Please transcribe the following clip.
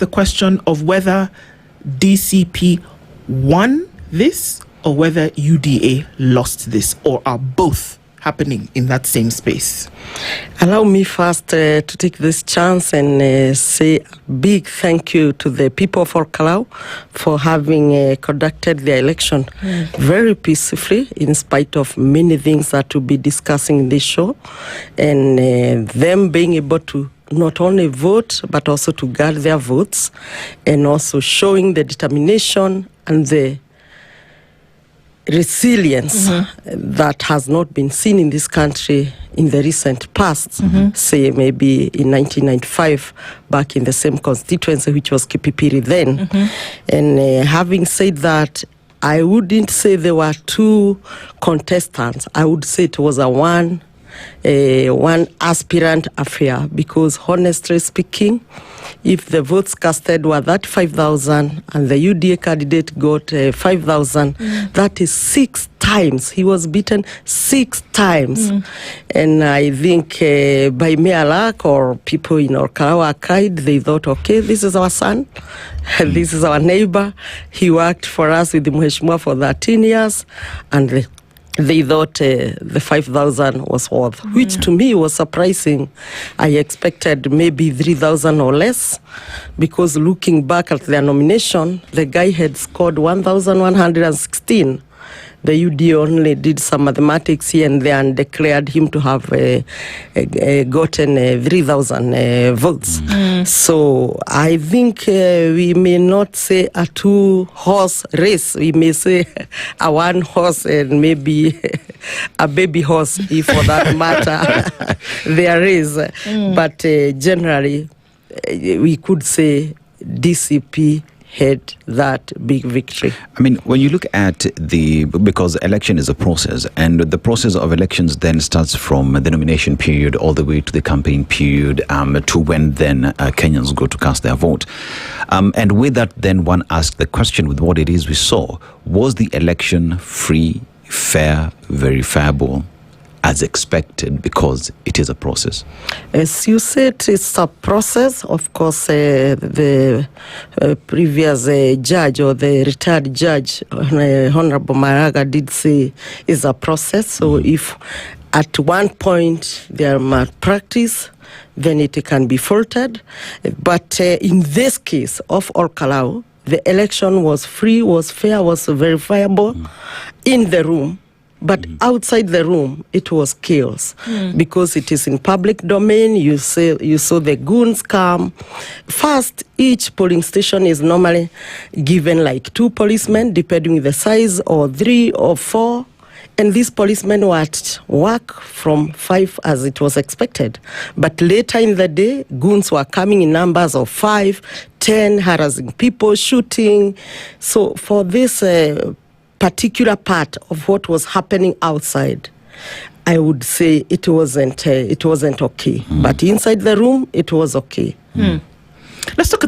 the question of whether DCP won this or whether UDA lost this, or are both happening in that same space? Allow me first to take this chance and say a big thank you to the people of Ol Kalou for having conducted the election very peacefully, in spite of many things that we'll be discussing in this show, and them being able to not only vote, but also to guard their votes, and also showing the determination and the resilience that has not been seen in this country in the recent past, say maybe in 1995, back in the same constituency, which was Kipipiri then. And having said that, I wouldn't say there were two contestants. I would say it was a one aspirant affair, because honestly speaking, if the votes casted were that 5,000 and the UDA candidate got 5,000, that is 6 times. He was beaten 6 times. And I think by mere luck, or people in Ol Kalou cried, they thought, okay, this is our son, this is our neighbor. He worked for us with the Mheshimiwa for 13 years, and they thought the 5,000 was worth, which to me was surprising. I expected maybe 3,000 or less, because looking back at their nomination, the guy had scored 1,116. The UDA only did some mathematics here and there and declared him to have gotten 3,000 votes. So I think we may not say a 2-horse race. We may say a 1-horse and maybe a baby horse, if for that matter there is. But generally, we could say DCP had that big victory. I mean, when you look at because election is a process, and the process of elections then starts from the nomination period all the way to the campaign period, to when then Kenyans go to cast their vote. And with that, then one asks the question, with what it is we saw, was the election free, fair, verifiable, as expected, because it is a process? As you said, it's a process. Of course, the previous judge, or the retired judge, Honorable Maraga, did say it's a process. So if at one point there are malpractice, then it can be faulted. But in this case of Ol Kalou, the election was free, was fair, was verifiable in the room. But outside the room, it was chaos, because it is in public domain. You saw the goons come. First, each polling station is normally given like 2 policemen, depending on the size, or 3 or 4. And these policemen were at work from 5 as it was expected. But later in the day, goons were coming in numbers of 5, 10, harassing people, shooting. So for this particular part of what was happening outside, I would say it wasn't okay. But inside the room, it was okay. Let's talk